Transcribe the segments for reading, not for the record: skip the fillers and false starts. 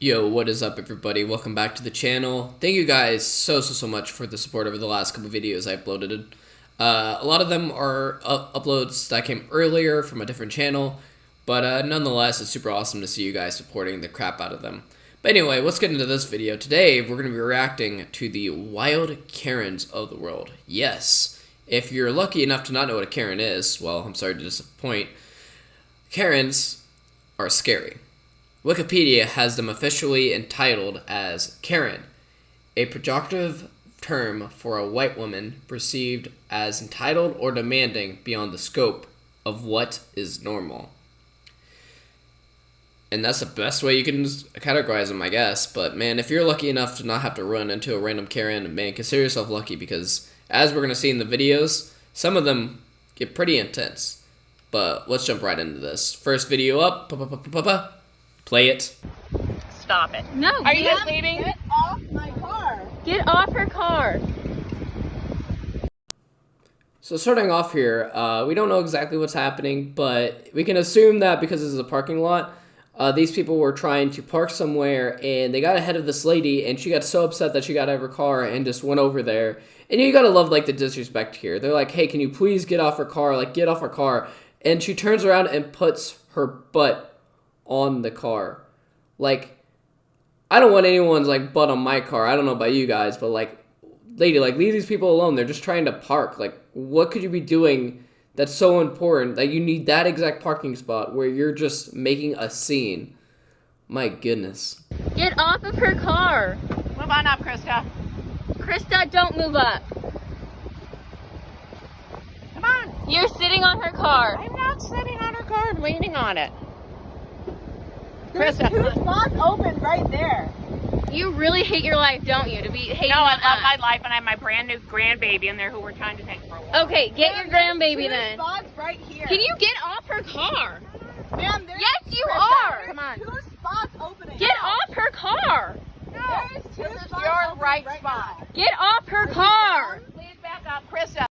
Yo, what is up everybody? Welcome back to the channel. Thank you guys so much for the support over the last couple videos I uploaded. A lot of them are uploads that came earlier from a different channel, but nonetheless, it's super awesome to see you guys supporting the crap out of them. But anyway, let's get into this video. Today, we're going to be reacting to the wild Karens of the world. Yes, if you're lucky enough to not know what a Karen is, well, I'm sorry to disappoint. Karens are scary. Wikipedia has them officially entitled as Karen, a pejorative term for a white woman perceived as entitled or demanding beyond the scope of what is normal. And that's the best way you can categorize them, I guess. But man, if you're lucky enough to not have to run into a random Karen, man, consider yourself lucky, because as we're going to see in the videos, some of them get pretty intense. But let's jump right into this. First video up. Play it. Stop it. No. Are you guys leaving? Get off my car. Get off her car. So starting off here, we don't know exactly what's happening, but we can assume that because this is a parking lot, these people were trying to park somewhere, and they got ahead of this lady, and she got so upset that she got out of her car and just went over there. And you gotta love, like, the disrespect here. They're like, hey, can you please get off her car? Like, get off her car. And she turns around and puts her butt on the car. Like, I don't want anyone's, like, butt on my car. I don't know about you guys, but, like, lady, like, leave these people alone. They're just trying to park. Like, what could you be doing that's so important that you need that exact parking spot where you're just making a scene? My goodness. Get off of her car. Move on up, Krista. Krista, don't move up. Come on. You're sitting on her car. I'm not sitting on her car. I'm leaning on it. Krista, There's two spots open right there. You really hate your life, don't you? To be hating No, I on love us. my life, and I have my brand new grandbaby in there who we're trying to take for a walk. Okay, get your grandbaby then. Spots right here. Can you get off her car? Ma'am, there's Yes, you Krista, are. Come on. Two spots opening. Get off her car. No, there's two spots your right spot. Get off her car. Please back up, Krista.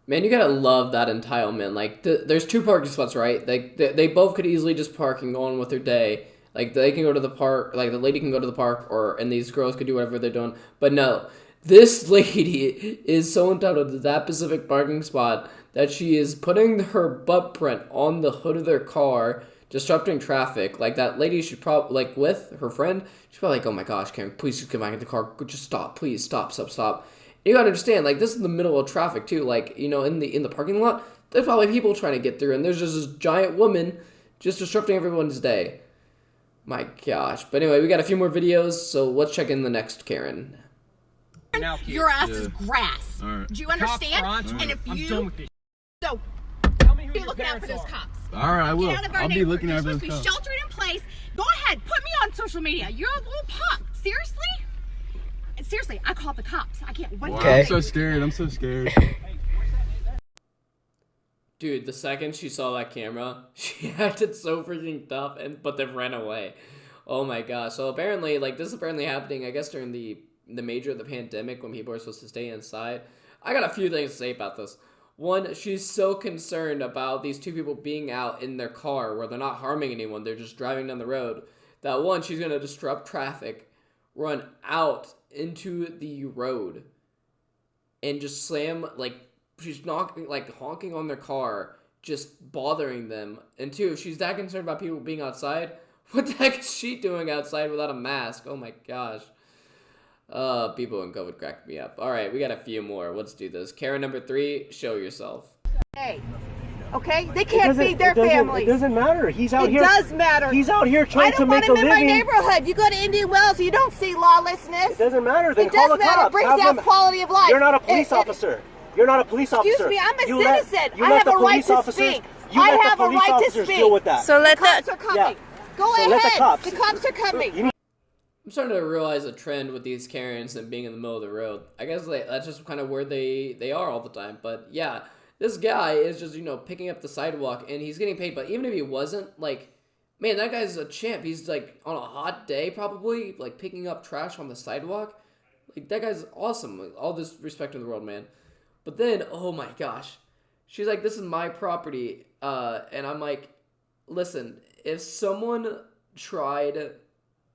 Man, you gotta love that entitlement. Like, there's two parking spots, right? Like, they both could easily just park and go on with their day. Like, they can go to the park, like, the lady can go to the park, and these girls could do whatever they're doing. But no, this lady is so entitled to that specific parking spot that she is putting her butt print on the hood of their car, disrupting traffic. Like, that lady should probably, like, with her friend, she's probably like, oh my gosh, Karen, please just get back in the car. Just stop, please, stop. You gotta understand, like, this is the middle of traffic, too. Like, you know, in the parking lot, there's probably people trying to get through, and there's just this giant woman just disrupting everyone's day. My gosh. But anyway, we got a few more videos, so let's check in the next Karen. Your ass is grass. Right. Do you understand? Right. And if I'm you done with this. so Tell me who be your looking out for parents those are. cops. All right, I will. Get out of our I'll be neighborhood. looking You're out for supposed those to be cops. sheltered in place. Go ahead, put me on social media. You're a little punk. Seriously, I called the cops. I can't. What Wow, do you I'm so think? scared. I'm so scared. Dude, the second she saw that camera, she acted so freaking tough, but then ran away. Oh my gosh. So apparently, like, this is apparently happening, I guess, during the major of the pandemic when people are supposed to stay inside. I got a few things to say about this. One, she's so concerned about these two people being out in their car where they're not harming anyone, they're just driving down the road, that one, she's going to disrupt traffic, run out into the road, and just slam, like, she's knocking, like, honking on their car, just bothering them. And two, if she's that concerned about people being outside, what the heck is she doing outside without a mask? Oh my gosh. People in COVID cracked me up. Alright, we got a few more. Let's do this. Karen number 3, show yourself. Hey, okay? They can't feed their families. It doesn't matter. He's out It here. does matter. He's out here I trying to don't want make a him in my living. neighborhood. You go to Indian Wells, you don't see lawlessness. It doesn't matter. Then It call does the matter. cops. It brings Have down them- quality of life. You're not a police officer. You're not a police Excuse officer. me, I'm a You let- citizen. you I let have the a right police to officers- speak. You I let the have a police right to officers speak. deal with that. So the cops are coming. Yeah. Go So ahead. let the cops. The cops are coming. You need I'm starting to realize a trend with these Karens and being in the middle of the road. I guess that's just kind of where they are all the time. But yeah, this guy is just, you know, picking up the sidewalk and he's getting paid. But even if he wasn't, like, man, that guy's a champ. He's, like, on a hot day probably, like, picking up trash on the sidewalk. Like, that guy's awesome. Like, all this respect in the world, man. But then, oh my gosh. She's like, this is my property. And I'm like, listen, if someone tried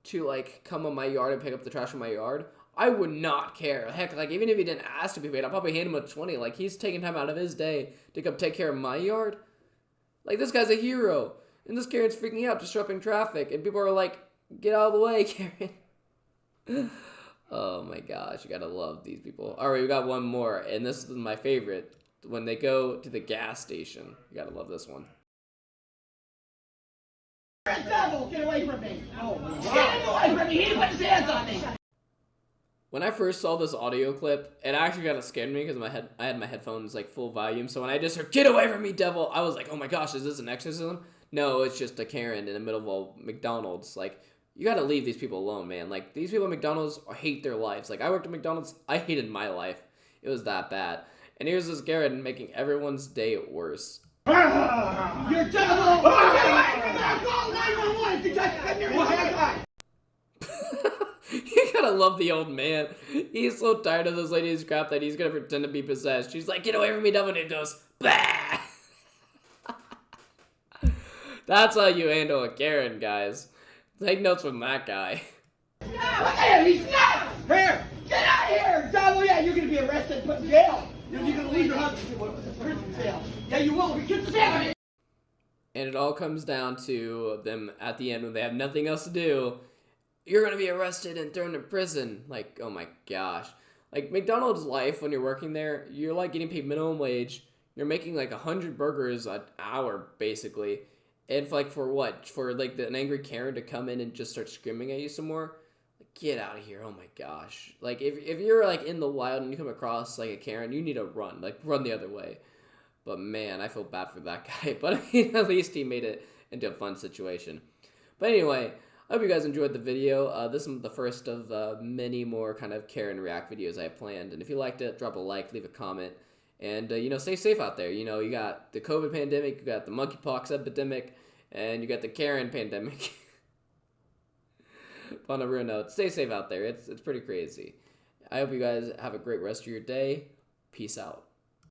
to like come on my yard and pick up the trash from my yard, I would not care. Heck, like even if he didn't ask to be paid, I'll probably hand him a 20. Like he's taking time out of his day to come take care of my yard. Like this guy's a hero. And this Karen's freaking out, disrupting traffic. And people are like, get out of the way, Karen. Oh my gosh, you gotta love these people. Alright, we got one more. And this is my favorite. When they go to the gas station. You gotta love this one. Devil, get away from me! Get away from me! He put his hands on me! When I first saw this audio clip, it actually kind of scared me because I had my headphones like full volume. So when I just heard "Get away from me, devil," I was like, "Oh my gosh, is this an exorcism?" No, it's just a Karen in the middle of a McDonald's. Like, you gotta leave these people alone, man. Like, these people at McDonald's hate their lives. Like, I worked at McDonald's, I hated my life. It was that bad. And here's this Karen making everyone's day worse. You're devil! Get away from me! I'm calling 911! Detective, come here! You gotta love the old man. He's so tired of this lady's crap that he's gonna pretend to be possessed. She's like, "Get away from me, devil," and he goes, "Bah!" That's how you handle a Karen, guys. Take notes from that guy. Look at him! He's nuts! Here! Get out of here! Devil, yeah, you're gonna be arrested and put in jail! You're gonna leave your husband to prison jail. Yeah, you will. We get the family. And it all comes down to them at the end when they have nothing else to do. You're gonna be arrested and thrown in prison. Like, oh my gosh. Like, McDonald's life, when you're working there, you're like getting paid minimum wage. You're making like 100 burgers an hour, basically. And for what? For like an angry Karen to come in and just start screaming at you some more? Like, get out of here. Oh my gosh. Like, if you're like in the wild and you come across like a Karen, you need to run. Like, run the other way. But man, I feel bad for that guy. But I mean, at least he made it into a fun situation. But anyway, I hope you guys enjoyed the video. This is the first of many more kind of Karen react videos I have planned. And if you liked it, drop a like, leave a comment. And, you know, stay safe out there. You know, you got the COVID pandemic, you got the monkeypox epidemic, and you got the Karen pandemic. On a real note, stay safe out there. It's pretty crazy. I hope you guys have a great rest of your day. Peace out.